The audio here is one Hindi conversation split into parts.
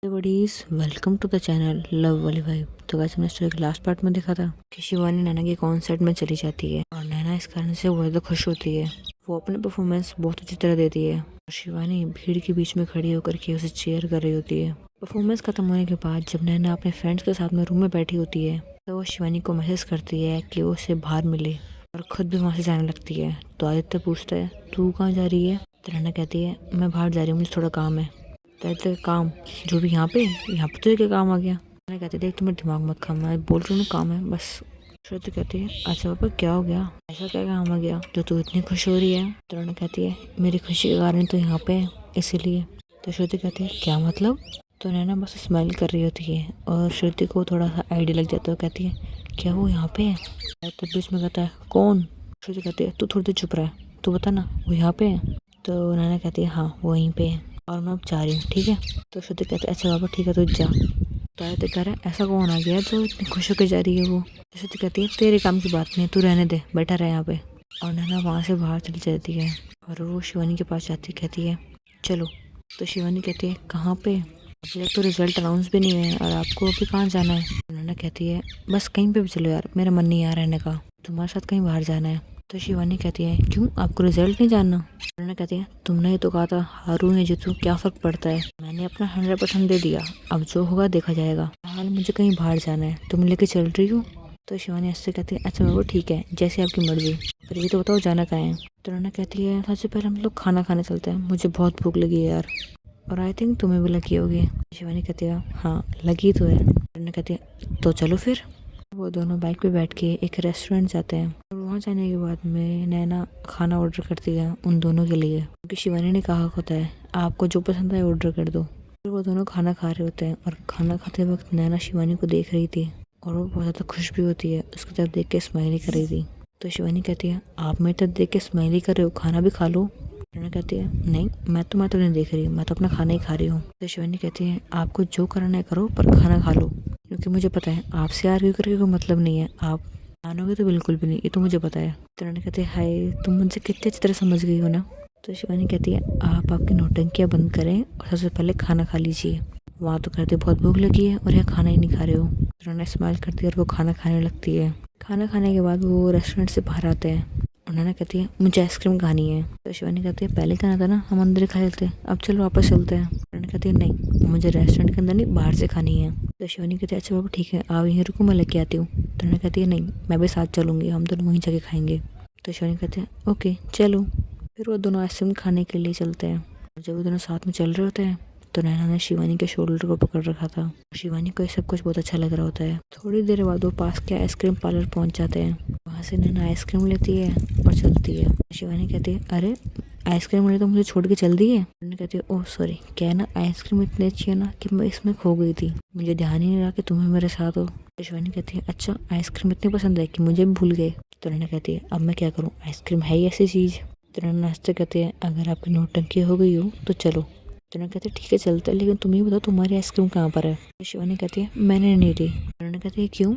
Buddies welcome to the channel love वाली वाइब। तो गाइस हमने स्टोरी के लास्ट पार्ट में देखा था कि शिवानी नैना के कॉन्सर्ट में चली जाती है और नैना इस कारण से बहुत खुश होती है। वो अपने परफॉर्मेंस बहुत अच्छी तरह देती है और शिवानी भीड़ के बीच में खड़ी होकर के उसे चेयर कर रही होती है। परफॉर्मेंस खत्म होने के बाद जब नैना अपने फ्रेंड्स के साथ में रूम में बैठी होती है तो वो शिवानी को मैसेज करती है कि वो उसे बाहर मिले और खुद भी वहाँ से जाने लगती है। तो आदित्य पूछता है तू कहाँ जा रही है? तो नैना कहती है मैं बाहर जा रही हूँ, मुझे थोड़ा काम है। तो काम जो भी यहाँ पे तुझे क्या काम आ गया? मैंने कहते देख तुम्हें दिमाग मत खा, मैं बोल रही हूँ काम है बस। श्रुति कहती है अच्छा पापा क्या हो गया, ऐसा क्या काम आ गया जो तू इतनी खुश हो रही है? तो उन्होंने कहती है मेरी खुशी के कारण तो यहाँ पे है इसीलिए। तो श्रुति कहती है क्या मतलब? तो नैना बस स्माइल कर रही होती है और श्रुति को थोड़ा सा आइडिया लग जाता है। कहती है क्या वो यहाँ पे है? तो बीच में कहता है कौन? श्रुति कहती है तू थोड़ी देर चुप रहा है, तू बता ना वो यहाँ पे है। तो नैना कहती है हाँ वो वहीं पे है और मैं अब जा रही हूँ, ठीक है? तो श्रुति कहते अच्छा बाबा ठीक है तो जा। तो आदित्य कह रहा है ऐसा कौन आ गया जो इतनी खुश होकर जा रही है? वो तो श्रुति कहती है तेरे काम की बात नहीं, तू रहने दे, बैठा रहे यहाँ पे। और नैना वहाँ से बाहर चली जाती है और वो शिवानी के पास जाती कहती है चलो। तो शिवानी कहती है कहाँ पे? अभी तक तो रिजल्ट अनाउंस भी नहीं हुए हैं और आपको अभी कहाँ जाना है? नैना कहती है बस कहीं पे भी चलो यार, मेरा मन नहीं यहाँ रहने का, तुम्हारे साथ कहीं बाहर जाना है। तो शिवानी कहती है क्यों आपको रिजल्ट नहीं जानना? उन्होंने कहती है तुमने ही तो कहा था हारू ने जीतू क्या फर्क पड़ता है, मैंने अपना 100% दे दिया, अब जो होगा देखा जाएगा, हाल मुझे कहीं बाहर जाना है, तुम लेके चल रही हो? तो शिवानी ऐसे कहती है अच्छा बाबू ठीक है जैसे आपकी मर्जी, पर ये तो बताओ जाना कहाँ है? तो उन्होंने कहती है सबसे पहले हम लोग खाना खाने चलते हैं, मुझे बहुत भूख लगी है यार, और आई थिंक तुम्हें भी लगी होगी। शिवानी कहती है हाँ लगी तो है। उन्होंने कहती है तो चलो फिर। वो दोनों बाइक पे बैठ के एक रेस्टोरेंट जाते हैं और वहाँ जाने के बाद में नैना खाना ऑर्डर करती है उन दोनों के लिए, क्योंकि शिवानी ने कहा होता है आपको जो पसंद है ऑर्डर कर दो। फिर वो दोनों खाना खा रहे होते हैं और खाना खाते वक्त नैना शिवानी को देख रही थी और वो बहुत ज़्यादा खुश भी होती है, उसकी तरफ देख के स्माइली कर रही थी। तो शिवानी कहती है आप मेरी तरफ देख के स्माइली कर रहे हो, खाना भी खा लो। नैना कहती है नहीं मैं तो नहीं देख रही हूँ, मैं तो अपना खाना ही खा रही हूँ। तो शिवानी कहती है आपको जो करना है करो पर खाना खा लो, क्योंकि मुझे पता है आपसे आर्ग्यू करके कोई मतलब नहीं है, आप मानोगे तो बिल्कुल भी नहीं, ये तो मुझे पता है। तो उन्होंने कहते हैं हाय तुम मुझे कितने अच्छी तरह समझ गई हो ना। तो शिवानी कहती है आप आपकी नौटंकियाँ बंद करें और सबसे पहले खाना खा लीजिए, वहाँ तो कहते बहुत भूख लगी है और यहाँ खाना ही नहीं खा रहे हो। तो उन्होंने स्माइल करती है और वो खाना खाने लगती है। खाना खाने के बाद वो रेस्टोरेंट से बाहर आते हैं। उन्होंने कहती है मुझे आइसक्रीम खानी है। तो शिवानी कहती है पहले खाना था ना, हम अंदर ही खा लेते हैं, अब चलो वापस चलते हैं। उन्होंने कहती है नहीं मुझे रेस्टोरेंट के अंदर नहीं बाहर से खानी है। तो शिवानी कहती है अच्छा बाबू ठीक है आप यहीं रुको मैं लेके आती हूँ। तो उन्होंने कहती है नहीं मैं भी साथ चलूँगी, हम दोनों वहीं जाके खाएंगे। तो शिवानी कहते हैं ओके चलो। फिर वो दोनों आइसक्रीम खाने के लिए चलते हैं। जब वो दोनों साथ में चल रहे होते हैं तो नैना ने शिवानी के शोल्डर को पकड़ रखा था। शिवानी को ये सब कुछ बहुत अच्छा लग रहा होता है। थोड़ी देर बाद वो पास के आइसक्रीम पार्लर पहुंच जाते हैं। वहाँ से नैना आइसक्रीम लेती है और चलती है। शिवानी कहती है अरे आइसक्रीम वाली तो मुझे छोड़ के चल दी है। नैना कहती है ओह सॉरी, क्या है ना आइसक्रीम इतनी अच्छी है ना कि मैं इसमें खो गई थी, मुझे ध्यान ही नहीं रहा कि तुम्हें मेरे साथ हो। तो शिवानी कहती है अच्छा आइसक्रीम इतनी पसंद है कि मुझे भी भूल गए। तो नैना कहती है अब मैं क्या करूँ, आइसक्रीम है ही ऐसी चीज़। तो नैना हंसते कहते हैं अगर आपकी नौटंकी हो गई हो तो चलो। तो उन्होंने कहते ठीक है चलते हैं, लेकिन तुम ही बताओ तुम्हारी आइसक्रीम कहाँ पर है? तो शिवानी कहती है मैंने नहीं ली। उन्होंने कहती है क्यों?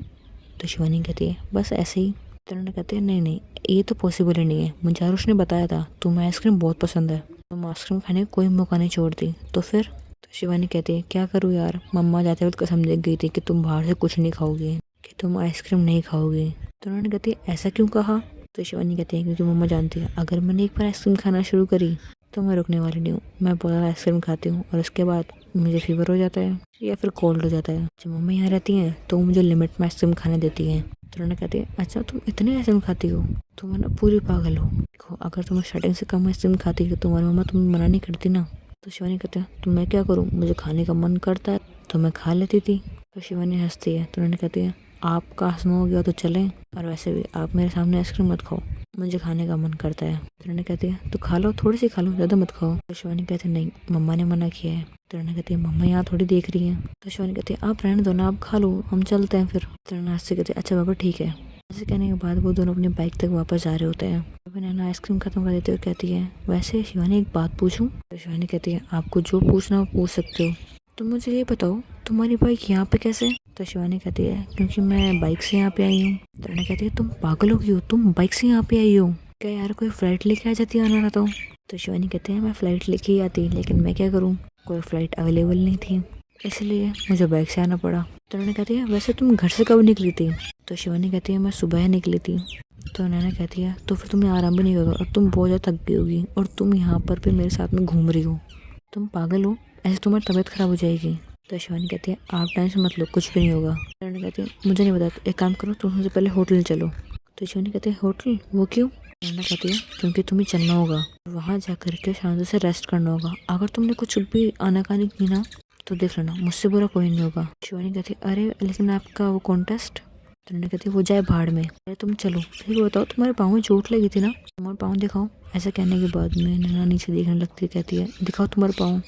तो शिवानी कहती है बस ऐसे ही। तो उन्होंने कहते हैं नहीं नहीं ये तो पॉसिबल ही नहीं है, मुझे आरुष ने बताया था तुम्हें आइसक्रीम बहुत पसंद है, तुम आइसक्रीम खाने का कोई मौका नहीं छोड़ती, तो फिर? तो शिवानी कहती है क्या करूँ यार, मम्मा जाते वक्त कसम दे गई थी कि तुम बाहर से कुछ नहीं खाओगी, कि तुम आइसक्रीम नहीं खाओगी। तो उन्होंने कहती है ऐसा क्यों कहा? तो शिवानी कहती है क्योंकि मम्मा जानती है अगर मैंने एक बार आइसक्रीम खाना शुरू करी तो मैं रुकने वाली नहीं हूँ, मैं बहुत ज़्यादा आइसक्रीम खाती हूँ और उसके बाद मुझे फीवर हो जाता है या फिर कोल्ड हो जाता है। जब मम्मी यहाँ रहती हैं तो मुझे लिमिट में आइसक्रीम खाने देती हैं। तो उन्होंने कहती है अच्छा तुम इतनी आइसक्रीम खाती हो, तुम है ना पूरी पागल हो। देखो अगर तुम स्टार्टिंग से कम आइसक्रीम खाती हो तुम्हारी मम्मा तुम्हें मना नहीं करती ना। तो शिवानी कहते हैं तो मैं क्या करूँ, मुझे खाने का मन करता है तो मैं खा लेती थी। तो शिवानी हंसती है। तो उन्होंने कहती है आपका हंसना हो गया तो चलें, और वैसे भी आप मेरे सामने आइसक्रीम मत खाओ, मुझे खाने का मन करता है। तो उन्होंने कहती है तो खा लो, थोड़ी सी खा लो, ज़्यादा मत खाओ। तो शिवानी कहती है नहीं मम्मा ने मना किया है। तो उन्होंने कहती है मम्मा यहाँ थोड़ी देख रही है। तो शिवानी कहती है आप रहने दो ना, आप खा लो, हम चलते हैं फिर। तो नैना हंस से कहती है अच्छा बाबा ठीक है। ऐसे कहने के बाद वो दोनों अपनी बाइक तक वापस जा रहे होते हैं। अभी नैना आइसक्रीम खत्म कर देती है और कहती है वैसे शिवानी एक बात पूछूं? तो शिवानी कहती है आपको जो पूछना हो पूछ सकते हो, तो मुझे ये बताओ तुम्हारी बाइक यहाँ पे कैसे? तो शिवानी कहती है क्योंकि मैं बाइक से यहाँ पे आई हूँ। तो उन्होंने कहती है तुम पागल हो गई हो, तुम बाइक से यहाँ पे आई हो क्या यार, कोई फ्लाइट लेके आ जाती आना रहता हूँ। तो शिवानी कहते हैं मैं फ़्लाइट लेके ही आती, लेकिन मैं क्या करूँ, कोई फ़्लाइट अवेलेबल नहीं थी। इसलिए मुझे बाइक से आना पड़ा। तो नैना कहती है वैसे तुम घर से कब निकली थी? तो शिवानी कहती है मैं सुबह ही निकली थी। तो नैना कहती है तो फिर तुम्हें आराम भी नहीं होगा और तुम बहुत ज़्यादा थक गई होगी और तुम यहाँ पर भी मेरे साथ में घूम रही हो, तुम पागल हो, ऐसे तुम्हारी तबीयत खराब हो जाएगी। तो शिवानी कहती है आप टेंशन मत लो, कुछ भी नहीं होगा। नैना कहती है मुझे नहीं पता, एक काम करो तुम मुझे पहले होटल चलो। तो शिवानी कहती है होटल, वो क्यों? नैना कहती है क्योंकि तुम्हें चलना होगा, वहाँ जा करके शांति से रेस्ट करना होगा। अगर तुमने कुछ भी आनाकानी की ना तो देख लेना, मुझसे बुरा कोई नहीं होगा। शिवानी कहती है अरे लेकिन आपका वो कॉन्टेस्ट। तो नैना कहती है वो जाए भाड़ में, अरे तुम चलो। ठीक बताओ तुम्हारे पाँव में चोट लगी थी ना, तुम्हारे पाँव दिखाओ। ऐसा कहने के बाद में नैना नीचे देखने लगती है, कहती है दिखाओ तुम्हारे पाँव।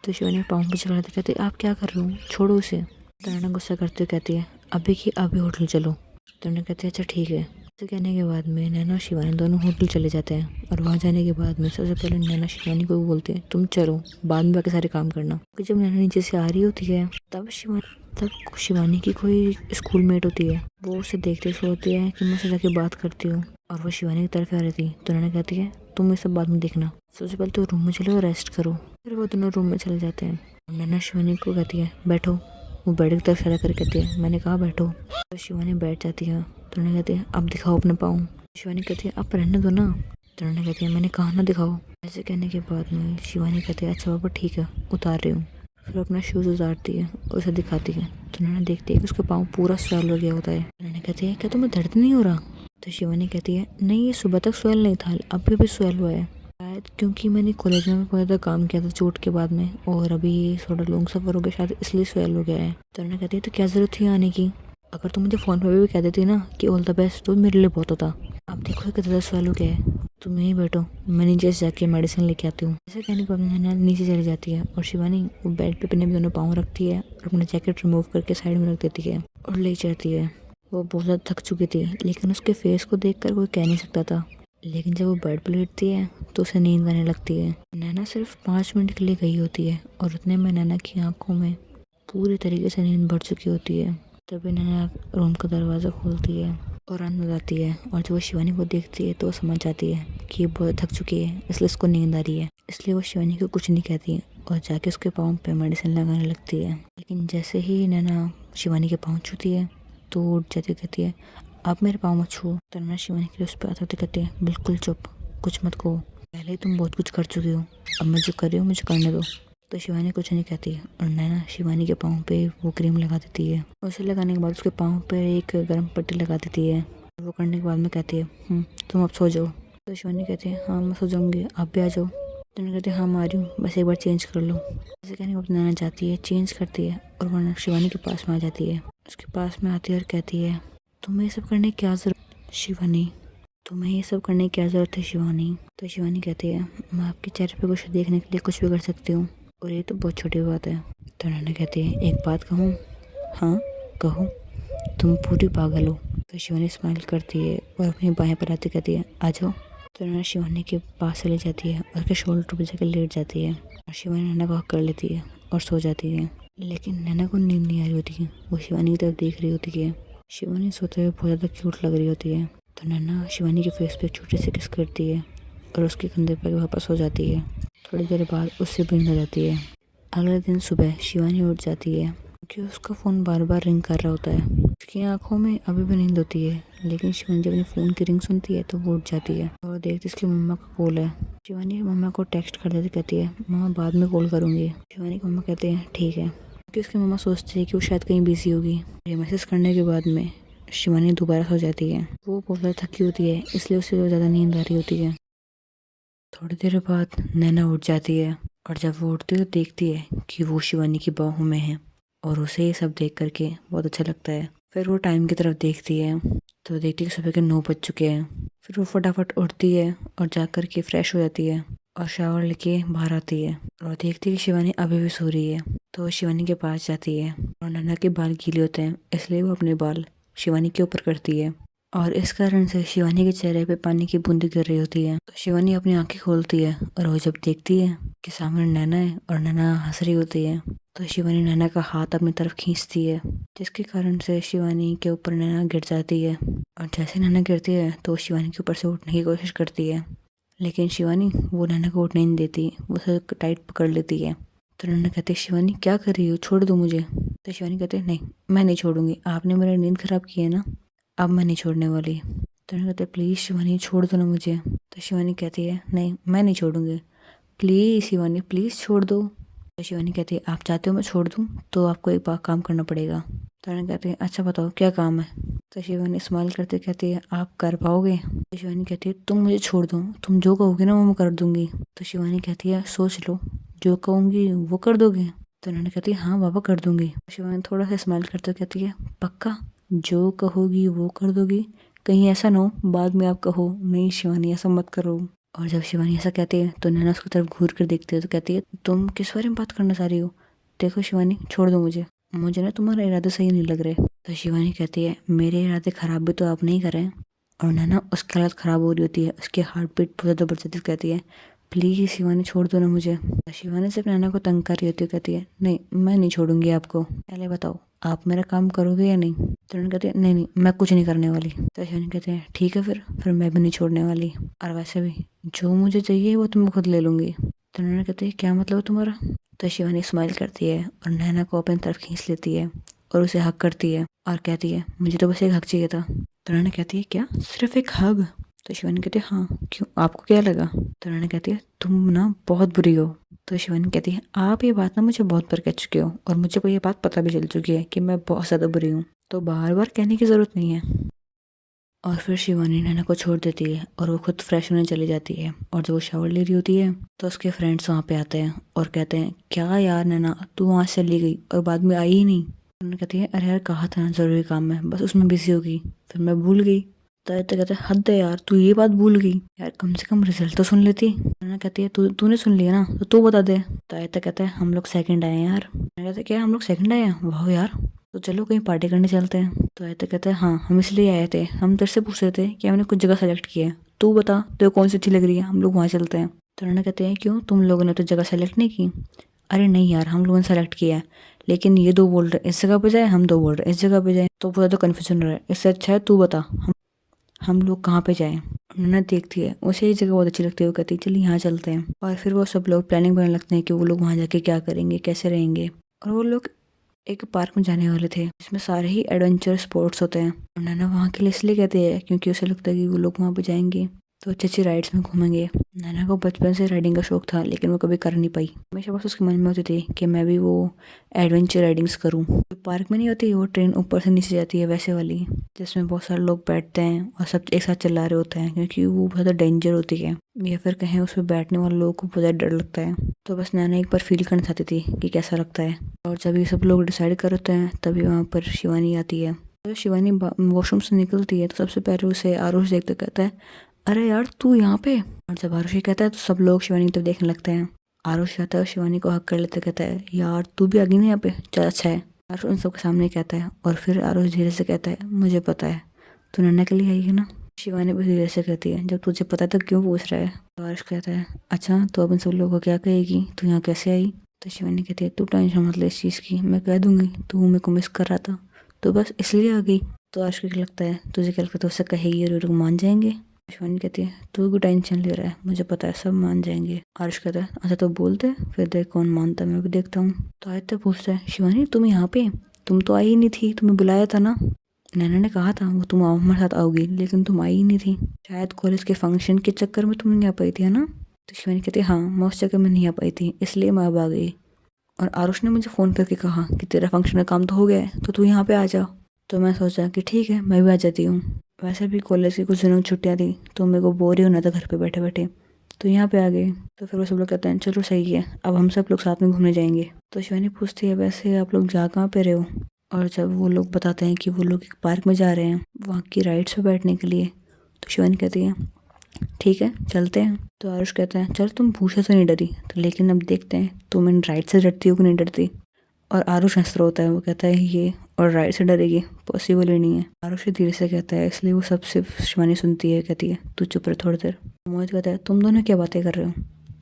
तो शिवानी पाँव पे चढ़ाते कहती है आप क्या कर रहे हो, छोड़ो उसे। तो नैना गुस्सा करते हुए कहती है अभी की अभी होटल चलो। तो नैना कहती है अच्छा ठीक है। ऐसे कहने के बाद में नैना और शिवानी दोनों होटल चले जाते हैं और वहाँ जाने के बाद में सबसे पहले नैना शिवानी को बोलते हैं तुम चलो, बाद में बाकी सारे काम करना। क्योंकि जब नैना नीचे से आ रही होती है तब शिवानी की कोई स्कूल मेट होती है, वो उसे देखते सोचती है कि मैं उससे जाके बात करती हूँ और वो शिवानी की तरफ आ रही थी। तो नैना कहती है तुम ये सब बाद में देखना, सबसे पहले तो रूम में चलो और रेस्ट करो। फिर वो दोनों रूम में चले जाते हैं। नैना शिवानी को कहती है बैठो, वो बेड की तरफ इशारा करके कहती है मैंने कहा बैठो। तो शिवानी बैठ जाती है। तो नैना कहती है अब दिखाओ अपने पाँव। शिवानी कहती है अब रहने दो ना। तो नैना कहती है मैंने कहा ना दिखाओ। ऐसे कहने के बाद में शिवानी कहती है अच्छा बाबा ठीक है उतार रही हूँ। फिर अपना शूज़ उतारती है और उसे दिखाती है। तो नैना देखती है कि उसका पाँव पूरा स्वेल हो गया होता है। नैना कहती है क्या तुम्हें दर्द नहीं हो रहा? तो शिवानी कहती है नहीं ये सुबह तक स्वेल नहीं था, अभी भी स्वेल हुआ है, शायद क्योंकि मैंने कॉलेज में बहुत ज़्यादा काम किया था चोट के बाद में और अभी थोड़ा लॉन्ग सफ़र हो गया, शायद इसलिए स्वेल हो गया है। तो नैना कहती है तो क्या ज़रूरत थी आने की, अगर तुम मुझे फ़ोन पर भी कह देती ना कि ऑल द बेस्ट तो मेरे लिए बहुत होता। अब देखो कितना ज़्यादा स्वेल हो गया है, तुम यहीं बैठो, मैं नीचे से जाके मेडिसिन लेके आती हूँ। ऐसे कहने के बाद नैना नीचे चली जाती है और शिवानी वो बेड पे अपने दोनों पाँव रखती है और अपना जैकेट रिमूव करके साइड में रख देती है और ले जाती है। वो बहुत ज़्यादा थक चुकी थी लेकिन उसके फेस को देखकर कोई कह नहीं सकता था। लेकिन जब वो बेड पर लेटती है तो उसे नींद आने लगती है। नैना सिर्फ 5 मिनट के लिए गई होती है और उतने में नैना की आंखों में पूरी तरीके से नींद भर चुकी होती है। तभी नैना रूम का दरवाज़ा खोलती है और अंदर जाती है और जब वो शिवानी को देखती है तो वो समझ जाती है कि ये बहुत थक चुकी है इसलिए उसको नींद आ रही है। इसलिए वो शिवानी को कुछ नहीं कहती है और जाके उसके पाँव पे मेडिसिन लगाने लगती है। लेकिन जैसे ही नैना शिवानी के पाँव छूती है तो उठ जाती, कहती है आप मेरे पाँव मत छुओ। तो नैना शिवानी के उस पर आते होते कहती है बिल्कुल चुप, कुछ मत कहो, पहले ही तुम बहुत कुछ कर चुकी हो, अब मैं जो कर रही हूँ मुझे करने दो। तो शिवानी कुछ नहीं कहती और नैना शिवानी के पाँव पे वो क्रीम लगा देती है। उसे लगाने के बाद उसके पाँव पे एक गर्म पट्टी लगा देती है। वो करने के बाद में कहती है तुम अब सो जाओ। तो शिवानी कहती है हाँ मैं सो जाऊँगी, आप भी आ जाओ। तो नैना कहती है हाँ मैं आ रही हूँ, बस एक बार चेंज कर लो। ऐसे कहने के बाद नैना जाती है, चेंज करती है और वरना शिवानी के पास में आ जाती है। उसके पास में आती है और कहती है तुम्हें ये सब करने की क्या ज़रूरत शिवानी, तुम्हें ये सब करने की क्या ज़रूरत है शिवानी। तो शिवानी कहती है मैं आपके चेहरे पे कुछ देखने के लिए कुछ भी कर सकती हूँ और ये तो बहुत छोटी बात है। तो नैना कहती है एक बात कहूँ? हाँ कहो, तुम पूरी पागल हो। तो शिवानी स्माइल करती है और अपनी बाएं पर आती कहती है आ जाओ। तो नैना शिवानी के पास चली जाती है और उसके शोल्डर पर जाकर लेट जाती है और शिवानी नैना को हक कर लेती है और सो जाती है। लेकिन नैना को नींद नहीं आ रही होती है, वो शिवानी की तरफ देख रही होती है। शिवानी सोते हुए बहुत ज़्यादा क्यूट लग रही होती है। तो नैना शिवानी के फेस पे छोटे से किस करती है और उसके कंधे पर वापस हो जाती है। थोड़ी देर बाद उससे नींद आ जाती है। अगले दिन सुबह शिवानी उठ जाती है क्योंकि उसका फ़ोन बार बार रिंग कर रहा होता है। उसकी आंखों में अभी भी नींद होती है लेकिन शिवानी जब अपने फ़ोन की रिंग सुनती है तो वो उठ जाती है और देखती उसकी मम्मा का कॉल है। शिवानी मम्मा को टेक्स्ट कर देती, कहती है मम्मा बाद में कॉल करूँगी। शिवानी की मम्मा कहते हैं ठीक है, क्योंकि उसकी मम्मा सोचती है कि वो शायद कहीं बिजी होगी। ये मैसेज करने के बाद में शिवानी दोबारा सो जाती है। वो बहुत ज़्यादा थकी होती है इसलिए उसे ज़्यादा नींद आ रही होती है। थोड़ी देर बाद नैना उठ जाती है और जब वो उठती है तो देखती है कि वो शिवानी की बाहों में है और उसे ये सब देख करके बहुत अच्छा लगता है। फिर वो टाइम की तरफ देखती है तो देखती है कि सुबह के 9 बज चुके हैं। फिर वो फटाफट उठती है और जा कर के फ्रेश हो जाती है और शावर लेके बाहर आती है और देखती है कि शिवानी अभी भी सो रही है। तो वो शिवानी के पास जाती है और नैना के बाल गीले होते हैं इसलिए वो अपने बाल शिवानी के ऊपर करती है और इस कारण से शिवानी के चेहरे पे पानी की बूंदें गिर रही होती है। तो शिवानी अपनी आंखें खोलती है और वो जब देखती है कि सामने नैना है और नैना हंस रही होती है तो शिवानी नैना का हाथ अपनी तरफ खींचती है जिसके कारण से शिवानी के ऊपर नैना गिर जाती है और जैसे नैना गिरती है तो शिवानी के ऊपर से उठने की कोशिश करती है लेकिन शिवानी वो नैना को उठने नहीं देती, वो उसे टाइट पकड़ लेती है। तो नैना कहती है शिवानी क्या कर रही हो, छोड़ दो मुझे। तो शिवानी कहते हैं नहीं मैं नहीं छोड़ूंगी, आपने मेरी नींद खराब की है ना, अब मैं नहीं छोड़ने वाली। तो नैना कहते हैं प्लीज़ शिवानी छोड़ दो ना मुझे। तो शिवानी कहती है नहीं मैं नहीं छोड़ूंगी, प्लीज़ शिवानी प्लीज़ छोड़ दो। तो शिवानी कहती है आप चाहते हो मैं छोड़ दूँ तो आपको एक बार काम करना पड़ेगा। तो नैना कहती है अच्छा बताओ क्या काम है। तो शिवानी स्माइल करते कहती है आप कर पाओगे। तो शिवानी कहती है तुम मुझे छोड़ दो, तुम जो कहोगे ना वो मैं कर दूंगी। तो शिवानी कहती है सोच लो, जो कहूँगी वो कर दोगे। तो नैना कहती है हाँ बाबा कर दूंगी। तो शिवानी थोड़ा सा स्माइल करते कहती है पक्का, जो कहोगी वो कर दोगी, कहीं ऐसा ना हो बाद में आप कहो नहीं शिवानी ऐसा मत करो। और जब शिवानी ऐसा कहती है तो नैना उसकी तरफ घूर कर देखती है तो कहती है तुम किस बारे में बात करना चाह रही हो, देखो शिवानी छोड़ दो मुझे, मुझे ना तुम्हारे इरादे सही नहीं लग रहे। तो शिवानी कहती है मेरे इरादे खराब भी तो आप नहीं कर रहे हैं। और नैना उसकी हालत ख़राब हो रही होती है, उसकी हार्ट बीट बहुत ज़्यादा बढ़ जाती है। कहती है प्लीज़ शिवानी छोड़ दो ना मुझे। तो शिवानी सिर्फ नैना को तंग कर रही होती है, कहती है नहीं मैं नहीं छोड़ूंगी आपको, पहले बताओ आप मेरा काम करोगे या नहीं। तो नैना कहती है नहीं नहीं मैं कुछ नहीं करने वाली। तो शिवानी कहते हैं ठीक है फिर मैं भी नहीं छोड़ने वाली, और वैसे भी जो मुझे चाहिए वो तो मैं खुद ले लूँगी। तो नैना कहती है क्या मतलब तुम्हारा। तो शिवानी स्माइल करती है और नैना को अपनी तरफ खींच लेती है और उसे हक करती है और कहती है मुझे तो बस एक हक चाहिए था। तो नैना कहती है क्या सिर्फ एक हग। तो शिवानी कहती है हाँ क्यों आपको क्या लगा। तो नैना कहती है तुम ना बहुत बुरी हो। तो शिवानी कहती है आप ये बात ना मुझे बहुत बार कह चुके हो और मुझे को ये बात पता भी चल चुकी है कि मैं बहुत ज़्यादा बुरी हूँ, तो बार बार कहने की ज़रूरत नहीं है। और फिर शिवानी नैना को छोड़ देती है और वो खुद फ्रेश होने चली जाती है। और जब वो शावर ले रही होती है तो उसके फ्रेंड्स वहाँ पे आते हैं और कहते हैं क्या यार नैना तू वहाँ से चली गई और बाद में आई ही नहीं। उन्होंने कहती है अरे यार कहा था ना ज़रूरी काम में, बस उसमें बिजी हो गई, फिर मैं भूल गई। तो कहते हैं हद है यार तू ये बात भूल गई, यार कम से कम रिजल्ट तो सुन लेती। नैना कहती है तूने सुन लिया ना तो तू बता दे। तो कहता है हम लोग सेकंड आए हैं यार। नैना कहते क्या हम लोग सेकंड आए हैं, वाह यार तो चलो कहीं पार्टी करने चलते हैं। तो आयता कहता है हाँ हम इसलिए आए थे, हम तेरे से पूछ रहे थे कि हमने कुछ जगह सेलेक्ट की है, तू बता तेरे कौन सी अच्छी लग रही है, हम लोग वहाँ चलते हैं। तो नैना कहते हैं क्यों तुम लोगों ने तो जगह सेलेक्ट नहीं की। अरे नहीं यार हम लोगों ने सेलेक्ट किया है, लेकिन ये दो बोल रहे इस जगह पे जाए, हम दो बोल रहे इस जगह पे जाए, तो पूरा तो कन्फ्यूजन हो रहा है, इससे अच्छा है तू बता हम लोग कहाँ पे जाएं। नैना देखती है उसे ये जगह बहुत अच्छी लगती है, वो कहती है चल यहाँ चलते हैं। और फिर वो सब लोग प्लानिंग करने लगते हैं कि वो लोग वहाँ जाके क्या करेंगे कैसे रहेंगे। और वो लोग एक पार्क में जाने वाले थे जिसमें सारे ही एडवेंचर स्पोर्ट्स होते हैं। और नैना वहाँ के लिए इसलिए कहते हैं क्योंकि उसे लगता है कि वो लोग वहाँ पे जाएंगे तो अच्छी अच्छी राइड्स में घूमेंगे। नैना को बचपन से राइडिंग का शौक था लेकिन वो कभी कर नहीं पाई, हमेशा बस उसके मन में होती थी कि मैं भी वो एडवेंचर राइडिंग्स करूँ। जो पार्क में नहीं होती वो ट्रेन ऊपर से नीचे जाती है वैसे वाली, जिसमें बहुत सारे लोग बैठते हैं और सब एक साथ चला रहे होते हैं, क्योंकि वो बहुत ज़्यादा डेंजर होती है या फिर कहें उस पर बैठने वाले लोगों को बहुत ज़्यादा डर लगता है। तो बस नैना एक बार फील करना चाहती थी कि कैसा लगता है। और जब ये सब लोग डिसाइड करते हैं तभी वहाँ पर शिवानी आती है। तो शिवानी वॉशरूम से निकलती है तो सबसे पहले उसे आरुष देखते कहता है अरे यार तू यहाँ पे। और जब आरुष ये कहता है तो सब लोग शिवानी की तरफ देखने लगते हैं। आरुष आता है शिवानी को हक कर लेते कहता है यार तू भी आ गई ना यहाँ पे, चल अच्छा है। आरुष उन सबके सामने कहता है और फिर आरुष धीरे से कहता है मुझे पता है तू नन्ना के लिए आई है ना। शिवानी भी धीरे से कहती है जब तुझे पता है तो क्यों पूछ रहा है। तो आरुष कहता है अच्छा तो अब इन सब लोगों को क्या कहेगी, तू यहाँ कैसे आई। तो शिवानी कहती है तू टेंशन मत ले इस चीज़ की, मैं कह दूंगी तू मेरे को मिस कर रहा था तो बस इसलिए आ गई। तो आरुष को क्या लगता है तुझे क्या लगता है तो उससे कहेगी और लोग मान जाएंगे। शिवानी कहती है तू क्यों टेंशन ले रहा है, मुझे पता है सब मान जाएंगे। आरुष कहता है अच्छा तो बोलते फिर देख कौन मानता है, मैं भी देखता हूँ। तो आदित्य पूछता है शिवानी तुम यहाँ पे, तुम तो आई ही नहीं थी, तुम्हें बुलाया था ना। नैना ने कहा था वो तुम हमारे साथ आओगी लेकिन तुम आई ही नहीं थी, शायद कॉलेज के फंक्शन के चक्कर में तुम नहीं आ पाई थी है ना। तो शिवानी कहती है हाँ मैं उस चक्कर में नहीं आ पाई थी इसलिए मैं अब आ गई। और आरुष ने मुझे फ़ोन करके कहा कि तेरा फंक्शन का काम तो हो गया है तो तू यहाँ पे आ जा। तो मैं सोचा कि ठीक है मैं भी आ जाती हूँ, वैसे भी कॉलेज की कुछ दिनों छुट्टियाँ थी तो मेरे को बोर ही होना था घर पे बैठे बैठे, तो यहाँ पे आ गए। तो फिर वो सब लोग कहते हैं चलो सही है अब हम सब लोग साथ में घूमने जाएंगे। तो शिवानी पूछती है वैसे आप लोग जा कहाँ पे रहे हो। और जब वो लोग बताते हैं कि वो लोग एक पार्क में जा रहे हैं वहाँ की राइड्स पे बैठने के लिए, तो शिवानी कहती है ठीक है चलते हैं। तो आरुष कहते हैं चल तुम भूसे से नहीं डरी तो, लेकिन अब देखते हैं तुम इन राइड से डरती हो कि नहीं डरती। और आरुष हंस रहा होता है, वो कहता है ये और राइड से डरेगी, पॉसिबल ही नहीं है। आरुष धीरे से कहता है इसलिए वो सब सिर्फ शिवानी सुनती है, कहती है तू चुप रहे थोड़ी देर। मोहित कहता है तुम दोनों क्या बातें कर रहे हो।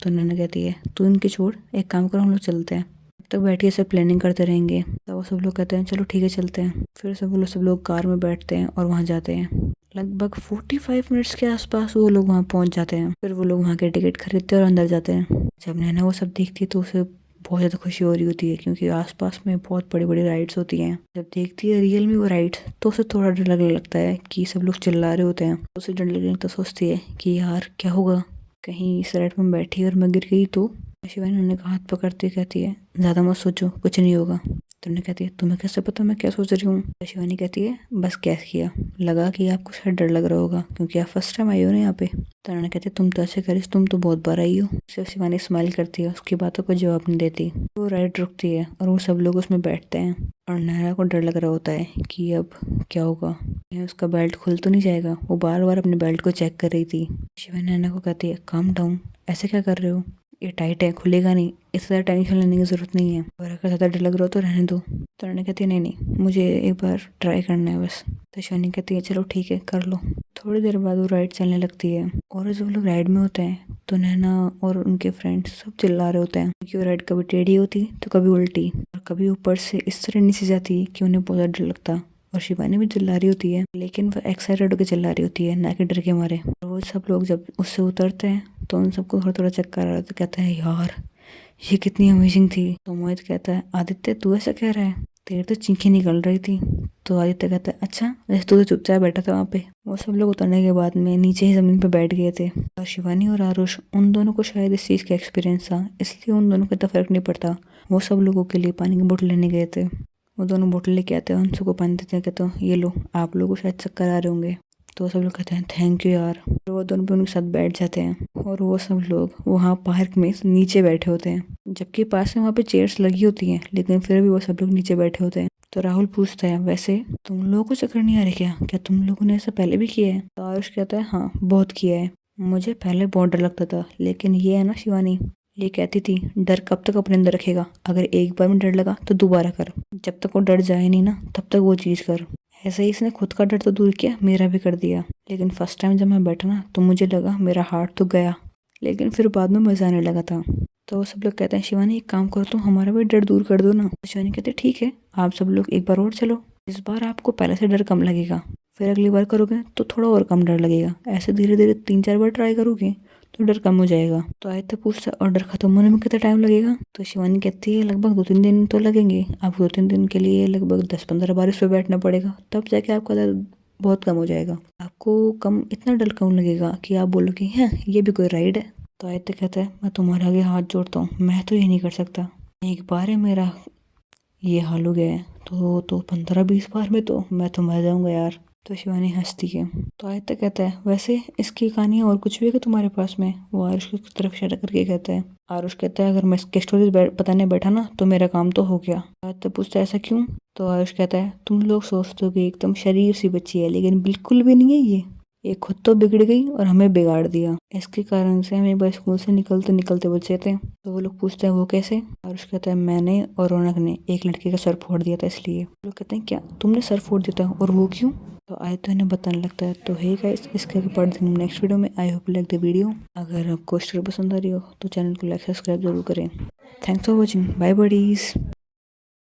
तो नैना कहती है तू इनकी छोड़, एक काम करो हम लोग चलते हैं, तब तक बैठिए सब प्लानिंग करते रहेंगे। तो वो सब लोग कहते हैं चलो ठीक है चलते हैं। फिर सब लोग कार में बैठते हैं और वहाँ जाते हैं। लगभग 45 मिनट्स के आसपास वो लोग वहाँ पहुँच जाते हैं। फिर वो लोग वहाँ के टिकट खरीदते हैं और अंदर जाते हैं। जब नैना वो सब देखती है तो उसे बहुत ज़्यादा खुशी हो रही होती है क्योंकि आसपास में बहुत बड़ी बड़ी राइड्स होती हैं। जब देखती है रियल में वो राइड तो उसे थोड़ा डर लगने लगता है कि सब लोग चिल्ला रहे होते हैं, तो उसे डर लगने लगता, सोचती है कि यार क्या होगा, कहीं इस राइड में बैठी और मैं गिर गई तो। शिवानी नन्हे का हाथ पकड़ती कहती है ज़्यादा मत सोचो, कुछ नहीं होगा। तो उन्हें कहती है तुम्हें कैसे पता मैं क्या सोच रही हूँ। तो शिवानी कहती है बस कैस किया, लगा कि आपको शायद डर लग रहा होगा क्योंकि आप फर्स्ट टाइम आई हो ना यहाँ पे। तो उन्होंने कहती है तुम तो ऐसे करिस, तुम तो बहुत बार आई हो। सिर्फ शिवानी स्माइल करती है, उसकी बातों को जवाब नहीं देती। वो राइड रुकती है और वो सब लोग उसमें बैठते हैं और नैना को डर लग रहा होता है कि अब क्या होगा, उसका बेल्ट खुल तो नहीं जाएगा। वो बार बार अपने बेल्ट को चेक कर रही थी। शिवानी नैना को कहती है काम डाउन, ऐसे क्या कर रहे हो, ये टाइट है, खुलेगा नहीं, इस ज़्यादा टेंशन लेने की ज़रूरत नहीं है, और अगर ज़्यादा डर लग रहा हो तो रहने दो। तो उन्होंने कहती है नहीं नहीं, मुझे एक बार ट्राई करना है बस। तो शिवानी कहती है चलो ठीक है कर लो। थोड़ी देर बाद वो राइड चलने लगती है और जब लोग राइड में होते हैं तो नैना और उनके फ्रेंड्स सब चिल्ला रहे होते हैं क्योंकि वो राइड कभी टेढ़ी होती तो कभी उल्टी और कभी ऊपर से इस तरह नीचे जाती कि उन्हें बहुत ज़्यादा डर लगता। और शिवानी भी चिल्ला रही होती है लेकिन वो एक्साइटेड होकर चिल्ला रही होती है ना कि डर के मारे। और वो सब लोग जब उससे उतरते हैं तो उन सबको थोड़ा थोड़ा चक्कर आ रहा था, कहते हैं यार ये कितनी अमेजिंग थी। तो मोहित कहता है आदित्य तू ऐसा कह रहा है, तेरे तो चीखें निकल रही थी। तो आदित्य कहता है अच्छा वैसे तू तो चुपचाप बैठा था वहाँ पे। वो सब लोग उतरने के बाद में नीचे ही जमीन पे बैठ गए थे और शिवानी और आरुष उन दोनों को शायद इस चीज़ का एक्सपीरियंस था, इसलिए उन दोनों को इतना फर्क नहीं पड़ता। वो सब लोगों के लिए पानी की बोतल लेने गए थे। वो दोनों बोतल लेके आते हैं, उन सबको पानी देते हैं, कहते हैं ये लो, आप लोगों को शायद चक्कर आ रहे होंगे। तो सब लोग कहते हैं थैंक यू यार। तो वो दोनों भी उनके साथ बैठ जाते हैं और वो सब लोग वहाँ पार्क में नीचे बैठे होते हैं, जबकि पास में वहाँ पे चेयर्स लगी होती हैं लेकिन फिर भी वो सब लोग नीचे बैठे होते हैं। तो राहुल पूछता है वैसे तुम लोगों को चक्कर नहीं आ रही क्या तुम लोगों ने ऐसा पहले भी किया है। तो आयुष कहता है हाँ बहुत किया है, मुझे पहले बहुत डर लगता था लेकिन ये है ना शिवानी, ये कहती थी डर कब तक अपने अंदर रखेगा, अगर एक बार में डर लगा तो दोबारा कर, जब तक वो डर जाए नहीं ना तब तक वो चीज़ कर। ऐसे ही इसने खुद का डर तो दूर किया, मेरा भी कर दिया। लेकिन फर्स्ट टाइम जब मैं बैठा ना तो मुझे लगा मेरा हार्ट तो गया, लेकिन फिर बाद में मज़ा आने लगा था। तो वो सब लोग कहते हैं शिवानी एक काम करो तुम हमारा भी डर दूर कर दो ना। तो शिवानी कहते ठीक है आप सब लोग एक बार और चलो, इस बार आपको पहले से डर कम लगेगा, फिर अगली बार करोगे तो थोड़ा और कम डर लगेगा, ऐसे धीरे धीरे 3-4 बार ट्राई करोगे तो डर कम हो जाएगा। तो आदित्य पूछता और डर खत्म होने में कितना टाइम लगेगा। तो शिवानी कहती है लगभग 2-3 दिन तो लगेंगे, आपको 2-3 दिन के लिए लगभग 10-15 बार इस पर बैठना पड़ेगा, तब जाके आपका डर बहुत कम हो जाएगा, आपको कम इतना डर कम लगेगा कि आप बोलोगे हैं ये भी कोई राइड है। तो आदित्य कहता है मैं तुम्हारे आगे हाथ जोड़ता हूँ, मैं तो ये नहीं कर सकता, एक बार है मेरा ये हाल हो गया है तो 15-20 बार में तो मैं तो मर जाऊंगा यार। तो शिवानी हंसती है। तो आदित्य कहता है वैसे इसकी कहानी और कुछ भी है कि तुम्हारे पास में। वो आरुष की तरफ इशारा करके कहता है, आरुष कहता है अगर मैं इसके स्टोरीज बताने बैठा ना तो मेरा काम तो हो गया। आदित्य पूछता है ऐसा क्यों। तो आरुष कहता है तुम लोग सोचते हो कि एकदम शरीफ सी बच्ची है, लेकिन बिल्कुल भी नहीं है ये खुद तो बिगड़ गई और हमें बिगाड़ दिया, इसके कारण से हम एक बार स्कूल से निकलते निकलते बचे थे। तो वो लोग पूछते हैं वो कैसे। आरुष कहता है मैंने और रौनक ने एक लड़के का सर फोड़ दिया था इसलिए। लोग कहते हैं क्या तुमने सर फोड़ दिया था और वो क्यों। तो आदित्य इन्हें बताने लगता है। तो हे गाइस इसके पार्ट देखेंगे नेक्स्ट वीडियो में। I hope like the video. अगर आपको स्टोरी पसंद आ रही हो तो चैनल को लाइक सब्सक्राइब जरूर करें। Thanks for watching, bye buddies.